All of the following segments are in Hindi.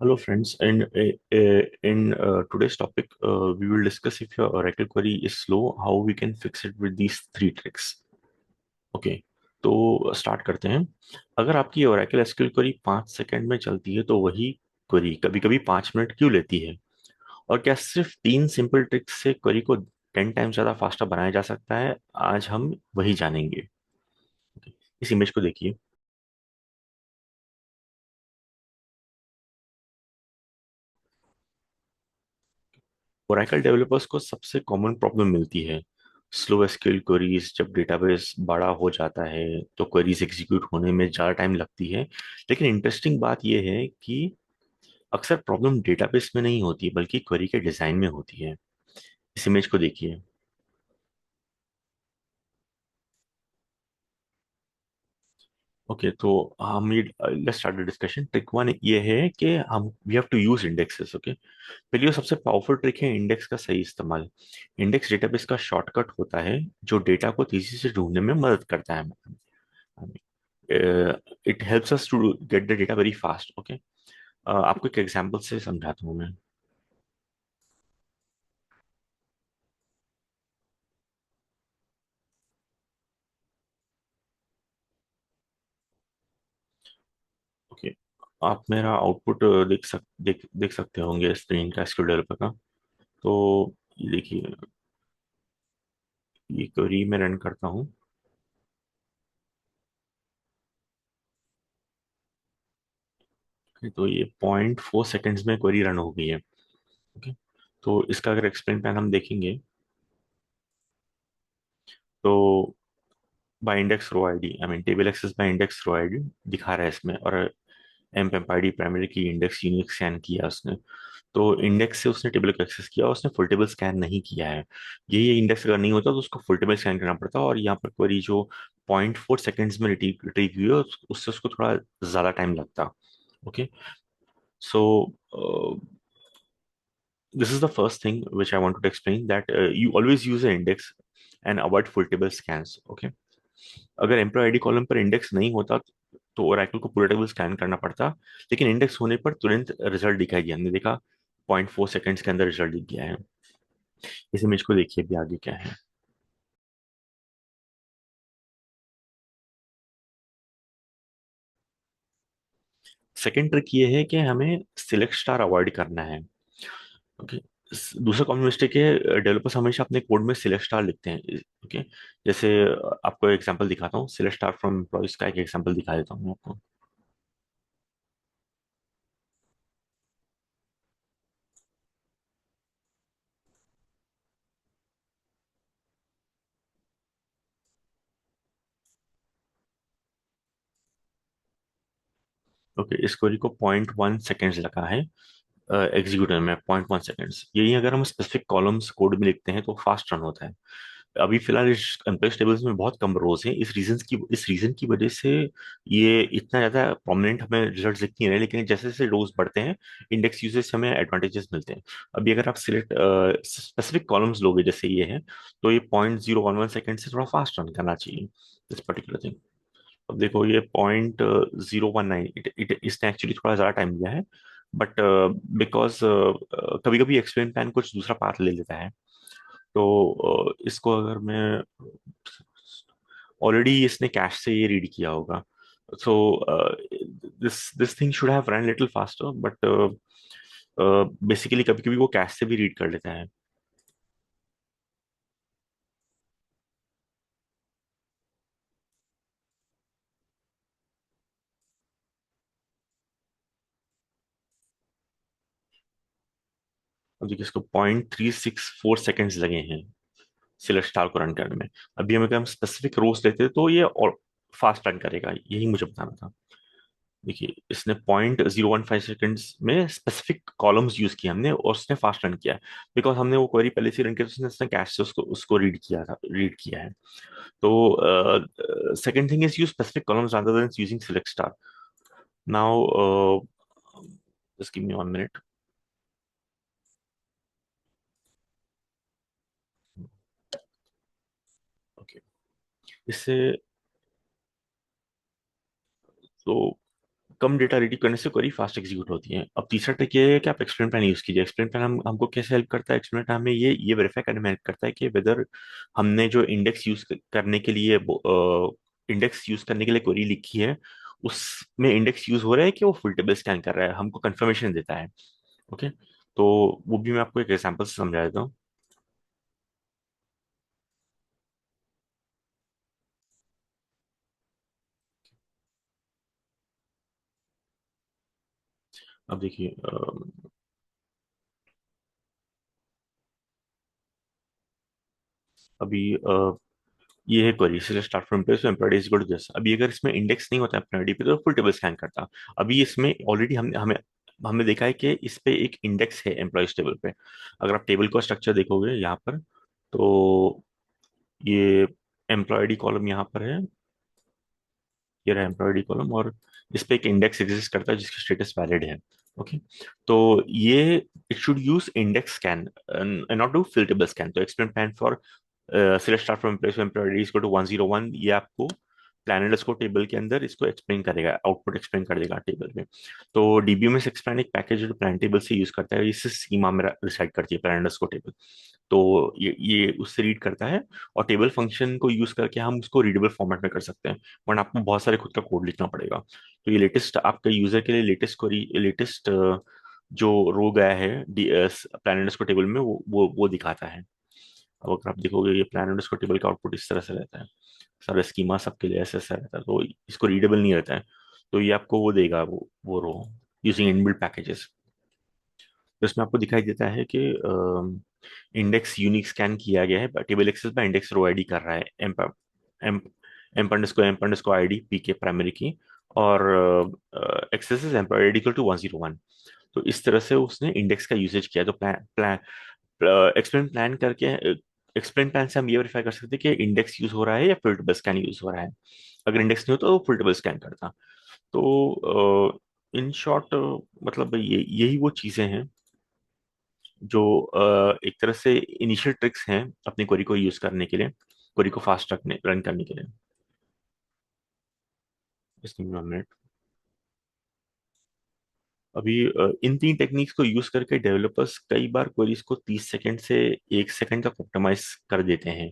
Hello, friends. And in today's topic, we will discuss if your Oracle query is slow, how we can fix it with these three tricks. Okay, तो स्टार्ट करते हैं। अगर आपकी Oracle एसक्यूएल क्वेरी 5 सेकंड में चलती है, तो वही क्वेरी कभी कभी 5 मिनट क्यों लेती है? और क्या सिर्फ 3 सिंपल ट्रिक्स से क्वेरी को 10 टाइम्स ज्यादा फास्टर बनाया जा सकता है? आज हम वही जानेंगे। Okay, इस इमेज को देखिए। ओरेकल डेवलपर्स को सबसे कॉमन प्रॉब्लम मिलती है स्लो एसक्यूएल क्वेरीज। जब डेटाबेस बड़ा हो जाता है तो क्वेरीज एग्जीक्यूट होने में ज़्यादा टाइम लगती है। लेकिन इंटरेस्टिंग बात यह है कि अक्सर प्रॉब्लम डेटाबेस में नहीं होती बल्कि क्वेरी के डिज़ाइन में होती है। इस इमेज को देखिए। ओके, तो हम ये let's start the discussion. Trick one ये है कि हम we have to use indexes. Okay, पहली और सबसे पावरफुल ट्रिक है इंडेक्स का सही इस्तेमाल। इंडेक्स डेटाबेस का शॉर्टकट होता है जो डेटा को तेजी से ढूंढने में मदद करता है। It helps us to get the data very fast. Okay, आपको एक एग्जांपल से समझाता हूँ मैं। ओके, आप मेरा आउटपुट देख सकते होंगे स्क्रीन का एसक्यूएल डेवलपर का। तो ये देखिए, ये क्वेरी मैं रन करता हूँ। तो ये 0.4 सेकेंड्स में क्वेरी रन हो गई है। ओके, तो इसका अगर एक्सप्लेन पैन हम देखेंगे तो by index row ID, I mean table access by index row ID दिखा रहा है इसमें। और एम पेम्प ID primary key index unique scan किया उसने। तो इंडेक्स से उसने टेबल को एक्सेस किया, उसने फुल टेबल स्कैन नहीं किया है। यही इंडेक्स अगर नहीं होता तो उसको फुल टेबल स्कैन करना पड़ता। और यहाँ पर क्वेरी जो 0.4 सेकेंड्स में रिट्रीव हुई है उससे उसको थोड़ा ज्यादा टाइम लगता। Okay, so this is the first thing which I wanted to explain, that you always use an index and avoid full table scans. Okay, अगर एम्प्लॉय आईडी कॉलम पर इंडेक्स नहीं होता तो ओरेकल को पूरा टेबल स्कैन करना पड़ता। लेकिन इंडेक्स होने पर तुरंत रिजल्ट दिखाई दिया, हमने देखा 0.4 सेकेंड्स के अंदर रिजल्ट दिख गया है। इस इमेज को देखिए भी आगे क्या है। सेकेंड ट्रिक ये है कि हमें सिलेक्ट स्टार अवॉइड करना है। ओके, दूसरा कॉमन मिस्टेक है, डेवलपर्स हमेशा अपने कोड में सिलेक्ट स्टार लिखते हैं। ओके, जैसे आपको एग्जांपल दिखाता हूँ, सिलेक्ट स्टार फ्रॉम एम्प्लॉयज का एक एग्जांपल दिखा देता हूँ आपको। ओके, इस क्वेरी को 0.1 सेकेंड्स लगा है एग्जीक्यूटर में। 0.1 सेकेंड्स, यही अगर हम स्पेसिफिक कॉलम्स कोड में लिखते हैं तो फास्ट रन होता है। अभी फिलहाल इस एम्प्लॉयज टेबल्स में बहुत कम रोज हैं। इस रीजन की वजह से ये इतना ज्यादा प्रोमिनेंट हमें रिजल्ट दिख नहीं रहे। लेकिन जैसे जैसे रोज बढ़ते हैं, इंडेक्स यूजेस से हमें एडवांटेजेस मिलते हैं। अभी अगर आप सिलेक्ट स्पेसिफिक कॉलम्स लोगे जैसे ये है, तो ये 0.011 सेकेंड से थोड़ा फास्ट रन करना चाहिए दिस पर्टिकुलर थिंग। अब देखो ये 0.019, इसने एक्चुअली थोड़ा ज़्यादा टाइम लिया है। बट बिकॉज कभी कभी एक्सपेरिमेंट प्लान कुछ दूसरा पाथ ले लेता है। तो इसको अगर मैं ऑलरेडी इसने कैश से ये रीड किया होगा। So this this thing should have run little faster, but basically कभी कभी वो कैश से भी रीड कर लेता है। अब देखिए, इसको 0.364 सेकेंड्स लगे हैं सिलेक्ट स्टार को रन करने में। अभी हम अगर हम स्पेसिफिक रोज लेते हैं तो ये और फास्ट रन करेगा, यही मुझे बताना था। देखिए, इसने 0.015 सेकेंड्स में स्पेसिफिक कॉलम्स यूज किए हमने, और उसने फास्ट रन किया है। बिकॉज हमने वो क्वेरी पहले से रन किया, तो उसने कैश से उसको उसको रीड किया है। तो second thing is use specific columns rather than using select star. Now, just give me 1 minute. Okay, इससे तो कम डेटा रेडी करने से क्वेरी फास्ट एग्जीक्यूट होती है। अब तीसरा ट्रिक ये है कि आप एक्सप्लेन प्लान यूज कीजिए। एक्सप्लेन प्लान हमको कैसे हेल्प करता है? एक्सप्लेन प्लान हमें ये वेरीफाई करने में हेल्प करता है कि वेदर हमने जो इंडेक्स यूज करने के लिए क्वेरी लिखी है, उसमें इंडेक्स यूज हो रहा है कि वो फुल टेबल स्कैन कर रहा है, हमको कंफर्मेशन देता है। ओके, तो वो भी मैं आपको एक एग्जांपल से समझा देता हूँ। अब देखिए, अभी ये है क्वेरी से start from place employed is good this. अभी अगर इसमें इंडेक्स नहीं होता एम्प्लॉयड पे तो फुल टेबल स्कैन करता। अभी इसमें ऑलरेडी हमने हमें हमने देखा है कि इस पे एक इंडेक्स है एम्प्लॉयज टेबल पे। अगर आप टेबल का स्ट्रक्चर देखोगे यहाँ पर, तो ये एम्प्लॉयडी कॉलम यहाँ पर है, ये रहा एम्प्लॉयडी कॉलम, और इस पे एक इंडेक्स एग्जिस्ट करता है जिसका स्टेटस वैलिड है। ओके, तो ये it should use index scan not do full table scan. तो explain plan for select start from place employee ID is two 101, ये आपको प्लान अंडरस्कोर टेबल के अंदर इसको एक्सप्लेन करेगा, आउटपुट एक्सप्लेन कर देगा टेबल में। तो डीबीएमएस एक्सप्लेन एक पैकेज जो प्लान टेबल से यूज करता है, इससे स्कीमा में रिसाइड करती है प्लान अंडरस्कोर टेबल। तो ये उससे रीड करता है, और टेबल फंक्शन को यूज करके हम उसको रीडेबल फॉर्मेट में कर सकते हैं, वरना आपको बहुत सारे खुद का कोड लिखना पड़ेगा। तो ये लेटेस्ट आपके यूजर के लिए लेटेस्ट जो रो गया है प्लान को टेबल में, वो दिखाता है। अब अगर आप देखोगे ये प्लान को टेबल का आउटपुट इस तरह से रहता है, सारा स्कीमा सबके लिए ऐसा ऐसा रहता है, तो इसको रीडेबल नहीं रहता है। तो ये आपको वो देगा, वो रो यूजिंग इनबिल्ट पैकेजेस। तो इसमें आपको दिखाई देता है कि इंडेक्स यूनिक स्कैन किया गया है, table access by index row ID कर रहा है, M M ID P K primary key, और access is employee ID equal to 101। तो इस तरह से उसने इंडेक्स का यूसेज किया। तो प्लान प्लान एक्सप्लेन प्लान करके एक्सप्लेन प्लान से हम ये वेरीफाई कर सकते हैं कि इंडेक्स यूज हो रहा है या फुल टेबल स्कैन यूज हो रहा है। अगर इंडेक्स नहीं होता तो फुल टेबल स्कैन करता। तो इन शॉर्ट, मतलब ये यही वो चीजें हैं जो एक तरह से इनिशियल ट्रिक्स हैं अपनी क्वेरी को यूज करने के लिए, क्वेरी को फास्ट रखने रन करने के लिए। इसमें मिनट, अभी इन तीन टेक्निक्स को यूज करके डेवलपर्स कई बार क्वेरीज को 30 सेकंड से 1 सेकंड तक ऑप्टिमाइज कर देते हैं।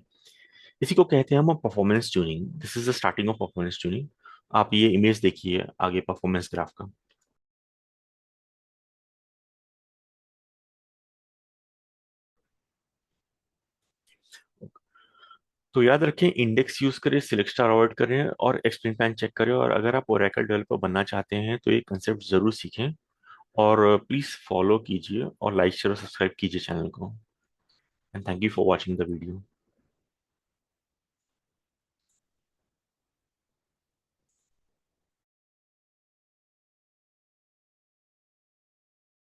इसी को कहते हैं हम performance tuning. This is the starting of performance tuning. आप ये इमेज देखिए आगे परफॉर्मेंस ग्राफ का। तो याद रखें, इंडेक्स यूज करें, सिलेक्ट स्टार अवॉइड करें, और एक्सप्लेन प्लान चेक करें। और अगर आप ओरेकल डेवलपर बनना चाहते हैं तो ये कंसेप्ट जरूर सीखें, और प्लीज फॉलो कीजिए और लाइक शेयर और सब्सक्राइब कीजिए चैनल को। And thank you for watching the video.